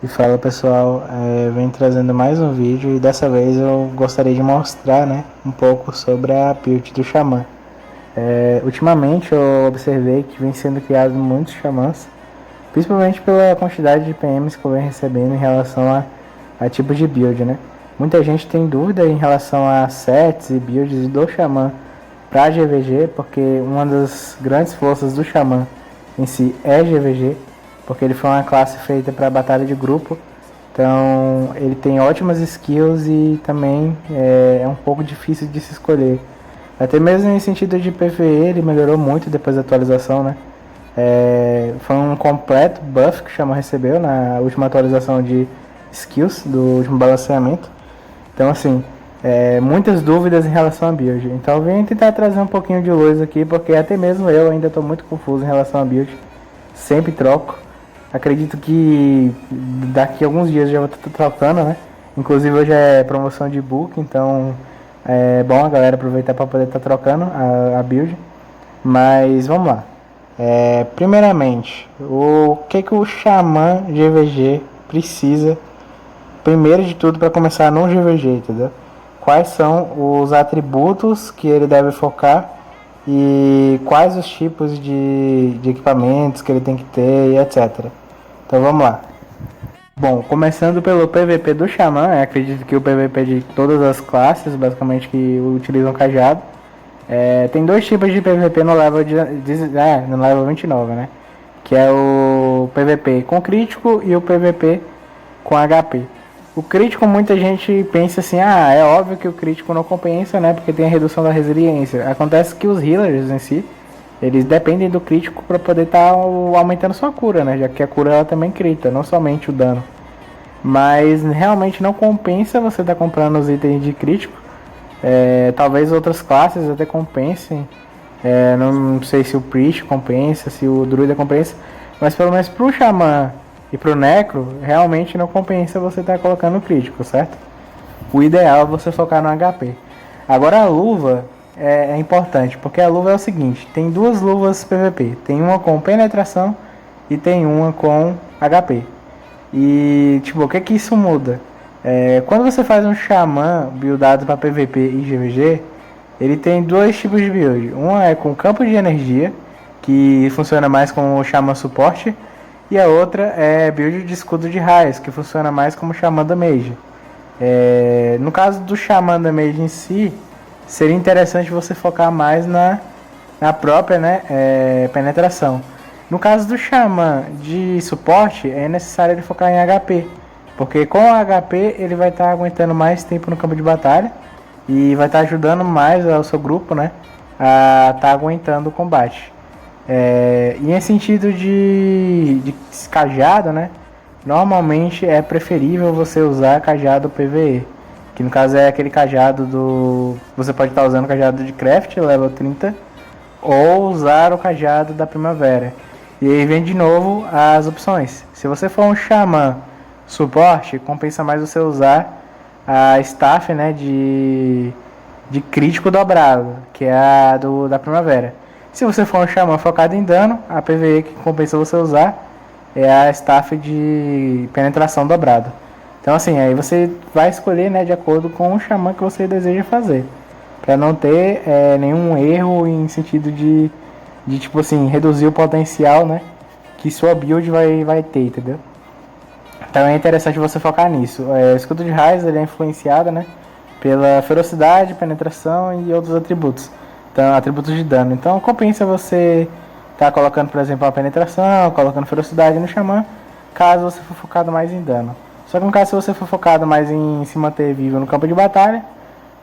E fala pessoal, venho trazendo mais um vídeo e dessa vez eu gostaria de mostrar, né, um pouco sobre a build do Xamã. Ultimamente eu observei que vem sendo criados muitos Xamãs, principalmente pela quantidade de PMs que eu venho recebendo em relação a tipo de build, né. Muita gente tem dúvida em relação a sets e builds do Xamã para GVG, porque uma das grandes forças do Xamã em si é GVG, porque ele foi uma classe feita para batalha de grupo, então ele tem ótimas skills e também é um pouco difícil de se escolher. Até mesmo em sentido de PvE ele melhorou muito depois da atualização, né? Foi um completo buff que o Xamã recebeu na última atualização de skills do último balanceamento. Então assim, muitas dúvidas em relação a build. Então eu vim tentar trazer um pouquinho de luz aqui, porque até mesmo eu ainda estou muito confuso em relação a build. Sempre troco. Acredito que daqui a alguns dias já vou estar trocando, né? Inclusive hoje é promoção de book, então é bom a galera aproveitar para poder estar trocando a build. Mas vamos lá. Primeiramente, o que o Xamã GVG precisa, primeiro de tudo, para começar no GVG, entendeu? Quais são os atributos que ele deve focar e quais os tipos de equipamentos que ele tem que ter e etc. Então vamos lá. Bom, começando pelo PVP do Xamã, acredito que o PVP de todas as classes, basicamente, que utilizam cajado. Tem dois tipos de PVP no level, no level 29, né? Que é o PVP com crítico e o PVP com HP. O crítico, muita gente pensa assim, é óbvio que o crítico não compensa, né? Porque tem a redução da resiliência. Acontece que os healers em si, eles dependem do crítico para poder estar aumentando sua cura, né? Já que a cura ela também crita, não somente o dano. Mas realmente não compensa você estar comprando os itens de crítico. Talvez outras classes até compensem. Não sei se o Priest compensa, se o Druida compensa. Mas pelo menos pro Xamã e pro Necro, realmente não compensa você estar colocando crítico, certo? O ideal é você focar no HP. Agora a luva é importante, porque a luva é o seguinte, tem duas luvas PVP, tem uma com penetração e tem uma com HP. E tipo, o que isso muda? Quando você faz um Xamã buildado para PVP e GVG, ele tem dois tipos de build. Uma é com campo de energia, que funciona mais como Xamã suporte, e a outra é build de escudo de raios, que funciona mais como Xamã damage. No caso do Xamã damage em si, seria interessante você focar mais na própria, né, penetração. No caso do Xamã de suporte, é necessário ele focar em HP, porque com o HP ele vai estar aguentando mais tempo no campo de batalha e vai estar ajudando mais ao seu grupo, né, a estar aguentando o combate. E em sentido de cajado, né, normalmente é preferível você usar cajado PvE, que no caso é aquele cajado do... Você pode estar usando o cajado de craft, level 30, ou usar o cajado da primavera. E aí vem de novo as opções. Se você for um Xamã suporte, compensa mais você usar a staff, né, de crítico dobrado, que é a da primavera. Se você for um Xamã focado em dano, a PvE que compensa você usar é a staff de penetração dobrado. Então assim, aí você vai escolher, né, de acordo com o Xamã que você deseja fazer, para não ter nenhum erro em sentido de tipo assim, reduzir o potencial, né, que sua build vai ter, entendeu? Então é interessante você focar nisso. O escudo de raios ele é influenciado, né, pela ferocidade, penetração e outros atributos. Então, atributos de dano. Então compensa você estar colocando, por exemplo, a penetração, colocando ferocidade no Xamã, caso você for focado mais em dano. Só que no caso, se você for focado mais em se manter vivo no campo de batalha,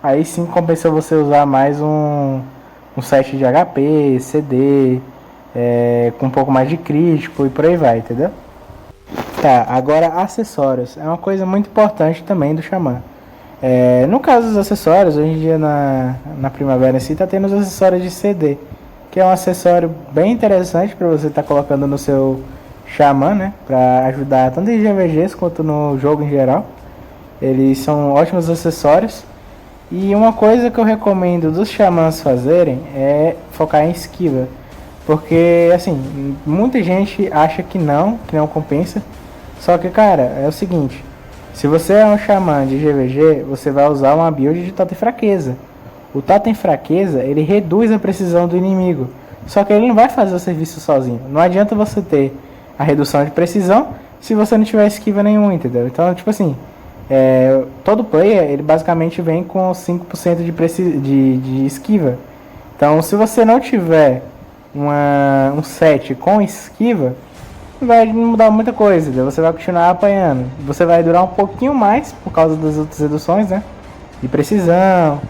aí sim compensa você usar mais um set de HP, CD, com um pouco mais de crítico e por aí vai, entendeu? Tá, agora acessórios. É uma coisa muito importante também do Xamã. No caso dos acessórios, hoje em dia na primavera em si, tá tendo os acessórios de CD, que é um acessório bem interessante para você estar colocando no seu Xamã, né? Para ajudar tanto em GVGs quanto no jogo em geral. Eles são ótimos acessórios. E uma coisa que eu recomendo dos Xamãs fazerem é focar em esquiva. Porque, assim, muita gente acha que não compensa. Só que, cara, é o seguinte. Se você é um xamã de GVG, você vai usar uma build de totem fraqueza. O totem fraqueza, ele reduz a precisão do inimigo. Só que ele não vai fazer o serviço sozinho. Não adianta você ter a redução de precisão se você não tiver esquiva nenhum, entendeu? Então, tipo assim, todo player, ele basicamente vem com 5% de esquiva. Então, se você não tiver um set com esquiva, não vai mudar muita coisa, entendeu? Você vai continuar apanhando. Você vai durar um pouquinho mais por causa das outras reduções, né? De precisão,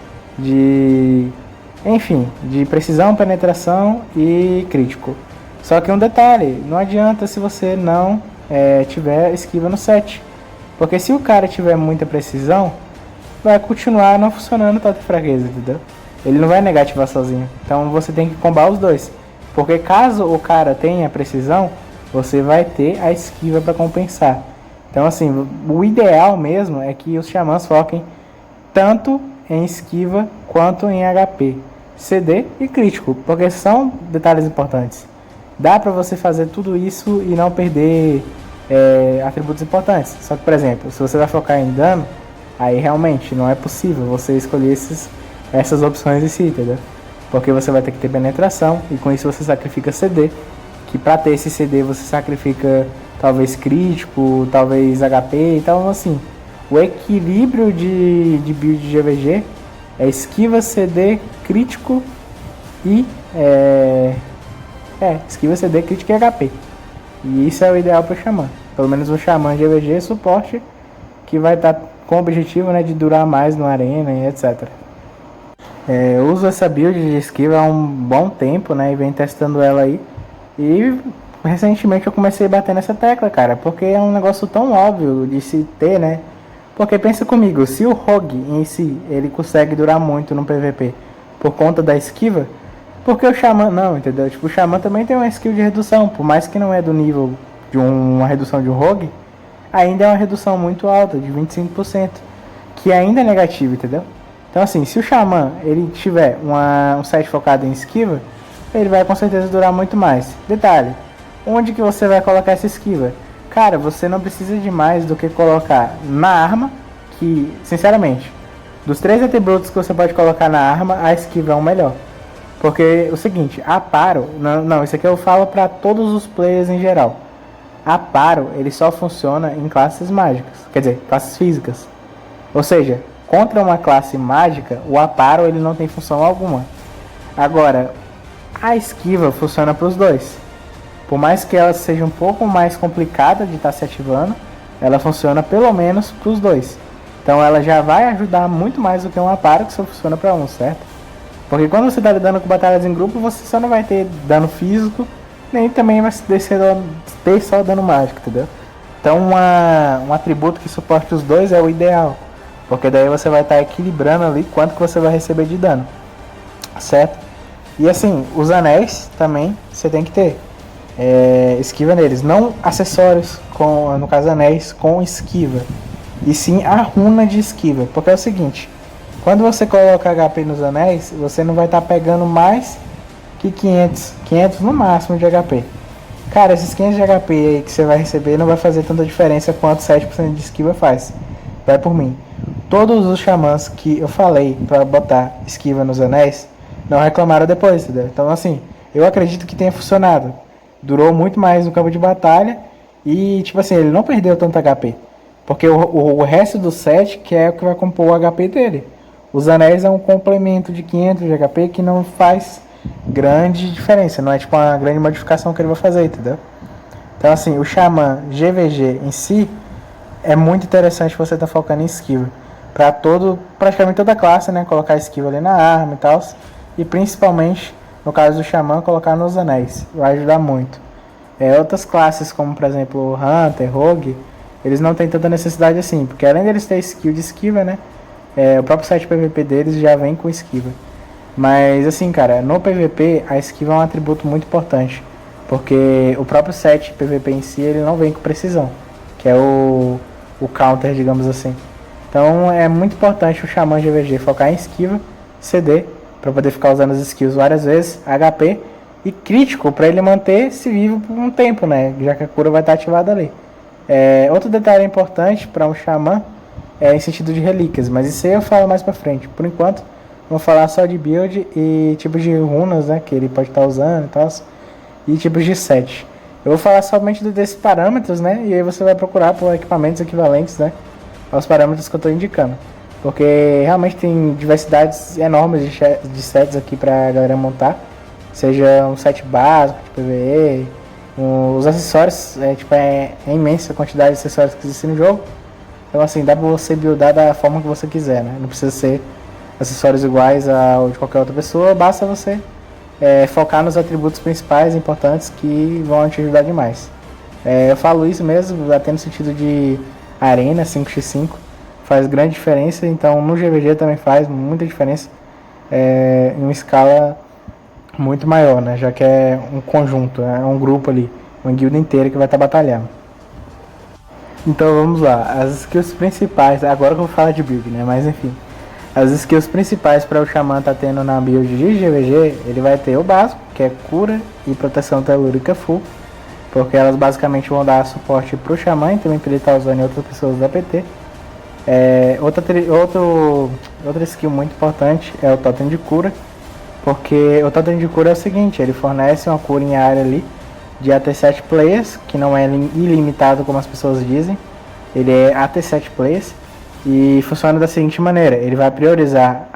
enfim, de precisão, penetração e crítico. Só que um detalhe, não adianta se você não tiver esquiva no set. Porque se o cara tiver muita precisão, vai continuar não funcionando totem fraqueza, entendeu? Ele não vai negativar sozinho. Então você tem que combar os dois. Porque caso o cara tenha precisão, você vai ter a esquiva para compensar. Então assim, o ideal mesmo é que os xamãs foquem tanto em esquiva quanto em HP, CD e crítico, porque são detalhes importantes. Dá para você fazer tudo isso e não perder atributos importantes. Só que, por exemplo, se você vai focar em dano, aí realmente não é possível você escolher essas opções em si, entendeu? Porque você vai ter que ter penetração e com isso você sacrifica CD, que para ter esse CD você sacrifica talvez crítico, talvez HP, então assim, o equilíbrio de build de GVG é esquiva, CD, crítico e esquiva, CD, crítico e HP. E isso é o ideal para o xamã. Pelo menos o xamã de GVG suporte, que vai estar com o objetivo, né, de durar mais no arena e etc. Eu uso essa build de esquiva há um bom tempo, né, e venho testando ela aí. E recentemente eu comecei a bater nessa tecla, cara, porque é um negócio tão óbvio de se ter, né? Porque pensa comigo, se o Rogue em si, ele consegue durar muito no PVP por conta da esquiva, porque o Xamã não, entendeu? Tipo, o Xamã também tem uma skill de redução, por mais que não é do nível de uma redução de um Rogue, ainda é uma redução muito alta, de 25%, que ainda é negativo, entendeu? Então assim, se o Xamã, ele tiver um set focado em esquiva, ele vai com certeza durar muito mais. Detalhe, onde que você vai colocar essa esquiva? Cara, você não precisa de mais do que colocar na arma, que, sinceramente, dos 3 atributos que você pode colocar na arma, a esquiva é o melhor. Porque o seguinte, a paro, não, isso aqui eu falo para todos os players em geral. A paro, ele só funciona em classes mágicas, quer dizer, classes físicas. Ou seja, contra uma classe mágica, o aparo ele não tem função alguma. Agora, a esquiva funciona para os dois. Por mais que ela seja um pouco mais complicada de estar se ativando, ela funciona pelo menos para os dois. Então ela já vai ajudar muito mais do que um aparo que só funciona para um, certo? Porque quando você está lidando com batalhas em grupo, você só não vai ter dano físico, nem também vai ter só dano mágico, entendeu? Então um atributo que suporte os dois é o ideal. Porque daí você vai estar equilibrando ali quanto que você vai receber de dano, certo? E assim, os anéis também você tem que ter esquiva neles, não acessórios, no caso anéis com esquiva, e sim a runa de esquiva, porque é o seguinte, quando você coloca HP nos anéis, você não vai estar pegando mais que 500 no máximo de HP. Cara, esses 500 de HP aí que você vai receber não vai fazer tanta diferença quanto 7% de esquiva faz. Vai por mim. Todos os xamãs que eu falei para botar esquiva nos anéis não reclamaram depois, entendeu? Então assim, eu acredito que tenha funcionado. Durou muito mais no campo de batalha e, tipo assim, ele não perdeu tanto HP. Porque o resto do set que é o que vai compor o HP dele. Os anéis é um complemento de 500 de HP que não faz grande diferença. Não é tipo uma grande modificação que ele vai fazer, entendeu? Então assim, o Xamã GVG em si é muito interessante você estar focando em esquiva. Pra praticamente toda classe, né? Colocar esquiva ali na arma e tal. E principalmente, no caso do Xamã, colocar nos anéis. Vai ajudar muito. Outras classes, como por exemplo Hunter, Rogue, eles não têm tanta necessidade assim. Porque além deles ter skill de esquiva, né? O próprio site PVP deles já vem com esquiva. Mas assim, cara, no PVP a esquiva é um atributo muito importante. Porque o próprio set PVP em si, ele não vem com precisão. Que é o counter, digamos assim. Então é muito importante o Xamã GVG focar em esquiva, CD, para poder ficar usando as skills várias vezes, HP e crítico para ele manter-se vivo por um tempo, né? Já que a cura vai estar ativada ali. Outro detalhe importante para um xamã é em sentido de relíquias, mas isso aí eu falo mais pra frente. Por enquanto, vamos falar só de build e tipos de runas, né, que ele pode estar usando e tal, e tipos de set. Eu vou falar somente desses parâmetros, né, e aí você vai procurar por equipamentos equivalentes, né, aos parâmetros que eu estou indicando. Porque realmente tem diversidades enormes de sets aqui pra galera montar. Seja um set básico de PvE, os acessórios, é imensa a quantidade de acessórios que existem no jogo. Então assim, dá pra você buildar da forma que você quiser, né? Não precisa ser acessórios iguais ao de qualquer outra pessoa, basta você focar nos atributos principais importantes que vão te ajudar demais. Eu falo isso mesmo, até no sentido de arena 5x5, faz grande diferença, então no GVG também faz muita diferença em uma escala muito maior, né? Já que é um conjunto, é um grupo ali, uma guilda inteira que vai estar batalhando. Então vamos lá, as skills principais, agora que eu vou falar de build, né? Mas enfim, as skills principais para o Xamã tá tendo na build de GVG, ele vai ter o básico, que é cura e proteção telúrica full, porque elas basicamente vão dar suporte pro Xamã e também para ele estar usando em outras pessoas da PT. Outra skill muito importante é o totem de cura, porque o totem de cura é o seguinte, ele fornece uma cura em área ali de até 7 players, que não é ilimitado como as pessoas dizem, ele é até 7 players e funciona da seguinte maneira, ele vai priorizar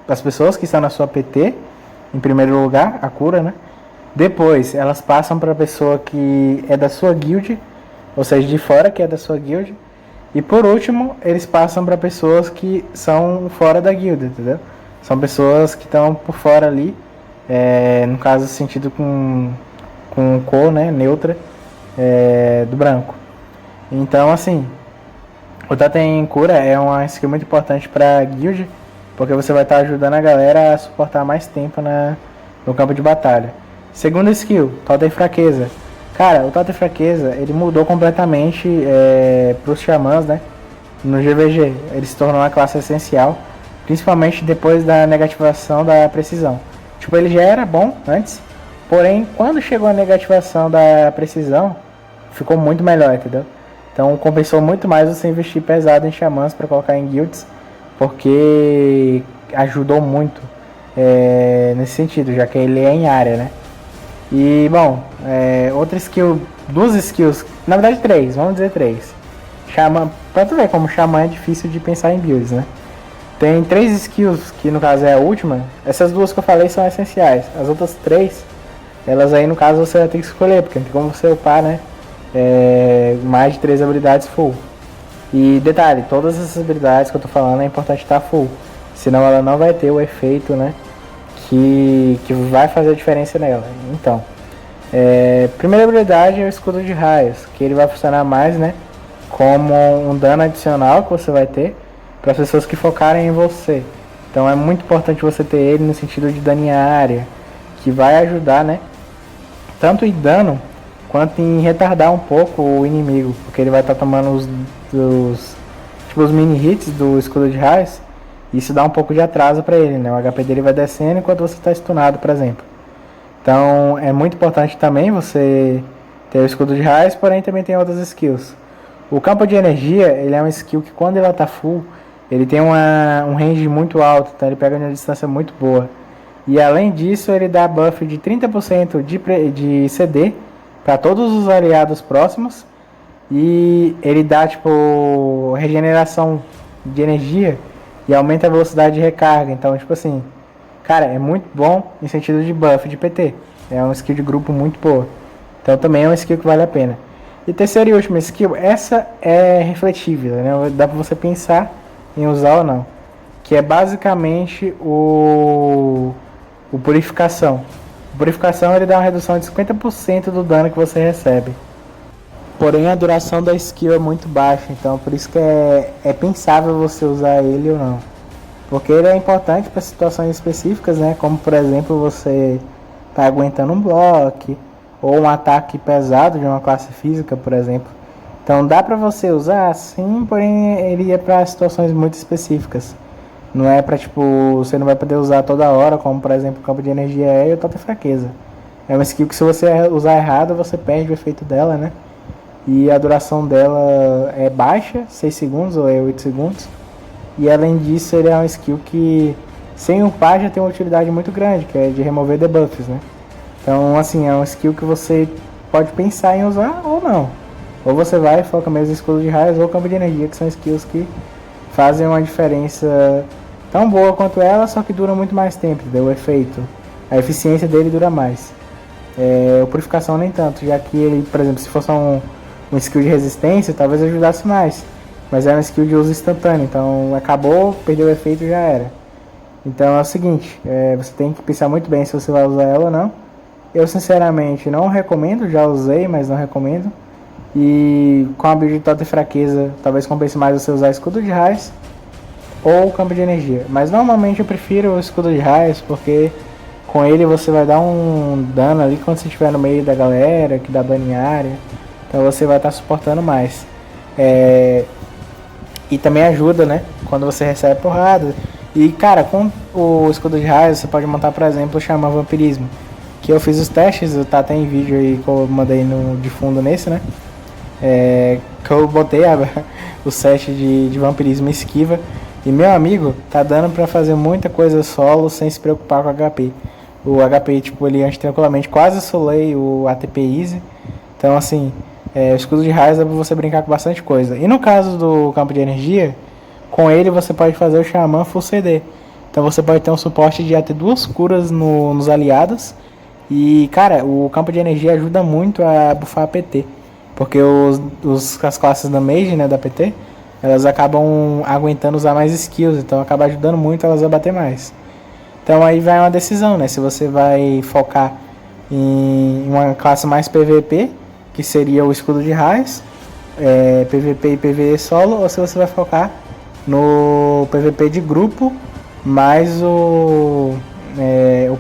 as pessoas que estão na sua PT, em primeiro lugar, a cura, né? Depois elas passam para a pessoa que é da sua guild, ou seja, de fora que é da sua guild, e por último eles passam para pessoas que são fora da guilda, entendeu? São pessoas que estão por fora ali, no caso sentido com cor, né, neutra, do branco. Então assim, o totem cura é uma skill muito importante para guild, porque você vai estar ajudando a galera a suportar mais tempo no campo de batalha. Segunda skill, totem fraqueza. Cara, o totem fraqueza ele mudou completamente para os xamãs, né? No GVG, ele se tornou uma classe essencial, principalmente depois da negativação da precisão. Tipo, ele já era bom antes, porém, quando chegou a negativação da precisão, ficou muito melhor, entendeu? Então, compensou muito mais você investir pesado em xamãs para colocar em guilds, porque ajudou muito nesse sentido, já que ele é em área, né? E, bom, outra skill, duas skills, na verdade três, vamos dizer três. Xamã, pra tu ver como xamã é difícil de pensar em builds, né? Tem 3 skills, que no caso é a última. Essas duas que eu falei são essenciais. As outras 3, elas aí no caso você vai ter que escolher, porque não tem como você upar, né? Mais de 3 habilidades full. E detalhe, todas essas habilidades que eu tô falando é importante estar full. Senão ela não vai ter o efeito, né? Que vai fazer a diferença nela. Então, primeira habilidade é o escudo de raios, que ele vai funcionar mais, né? Como um dano adicional que você vai ter para as pessoas que focarem em você. Então é muito importante você ter ele no sentido de dano em área, que vai ajudar, né? Tanto em dano quanto em retardar um pouco o inimigo, porque ele vai estar tomando os mini hits do escudo de raios. Isso dá um pouco de atraso para ele, né? O HP dele vai descendo enquanto você está stunado, por exemplo. Então é muito importante também você ter o escudo de raios, porém também tem outras skills. O campo de energia, ele é uma skill que quando ela tá full, ele tem um range muito alto, então ele pega uma distância muito boa. E além disso, ele dá buff de 30% de CD para todos os aliados próximos. E ele dá tipo regeneração de energia e aumenta a velocidade de recarga. Então, tipo assim, cara, é muito bom em sentido de buff de PT. É uma skill de grupo muito boa. Então também é uma skill que vale a pena. E terceira e última skill, essa é refletível, né? Dá pra você pensar em usar ou não. Que é basicamente o Purificação. O Purificação ele dá uma redução de 50% do dano que você recebe. Porém a duração da skill é muito baixa, então por isso que é pensável você usar ele ou não. Porque ele é importante para situações específicas, né? Como por exemplo você tá aguentando um bloco ou um ataque pesado de uma classe física, por exemplo. Então dá para você usar sim, porém ele é para situações muito específicas. Não é para tipo, você não vai poder usar toda hora, como por exemplo o campo de energia e o totem fraqueza. É uma skill que se você usar errado, você perde o efeito dela, né? e a duração dela é baixa, 6 segundos ou 8 segundos. E além disso, ele é uma skill que sem upar já tem uma utilidade muito grande, que é de remover debuffs, né? Então, assim, é uma skill que você pode pensar em usar ou não. Ou você vai e foca mesmo em escudo de raios ou campo de energia, que são skills que fazem uma diferença tão boa quanto ela, só que dura muito mais tempo, entendeu? O efeito, a eficiência dele dura mais. O Purificação nem tanto, já que ele, por exemplo, se fosse um skill de resistência, talvez ajudasse mais. Mas é uma skill de uso instantâneo, então acabou, perdeu o efeito e já era. Então é o seguinte, você tem que pensar muito bem se você vai usar ela ou não. Eu sinceramente não recomendo, já usei, mas não recomendo. E com a build de totem fraqueza, talvez compense mais você usar escudo de raios ou campo de energia. Mas normalmente eu prefiro o escudo de raios, porque com ele você vai dar um dano ali quando você estiver no meio da galera, que dá dano em área. Então você vai estar suportando mais. E também ajuda, né? Quando você recebe porrada. E cara, com o escudo de raios você pode montar, por exemplo, o Xamã Vampirismo. Que eu fiz os testes, tá até em vídeo aí que eu mandei de fundo nesse, né? Que eu botei o set de vampirismo esquiva. E meu amigo, tá dando pra fazer muita coisa solo sem se preocupar com o HP. O HP, tipo, ele tranquilamente quase solei o ATP Easy. Então, assim, o escudo de raios é pra você brincar com bastante coisa. E no caso do campo de energia, com ele você pode fazer o Xamã Full CD. Então você pode ter um suporte de até 2 curas nos aliados. E, cara, o campo de energia ajuda muito a buffar a PT. Porque as classes da Mage, né, da PT, elas acabam aguentando usar mais skills. Então acaba ajudando muito elas a bater mais. Então aí vai uma decisão, né? Se você vai focar em uma classe mais PVP, que seria o escudo de raios, PVP e PVE solo, ou se você vai focar no PVP de grupo, mais o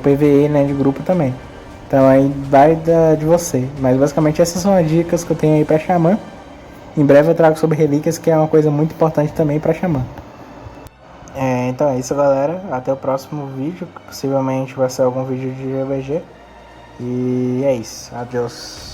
PVE, né, de grupo também. Então aí vai de você. Mas basicamente essas são as dicas que eu tenho aí pra Xamã. Em breve eu trago sobre relíquias, que é uma coisa muito importante também pra Xamã. Então é isso, galera. Até o próximo vídeo, que possivelmente vai ser algum vídeo de GVG. E é isso. Adeus.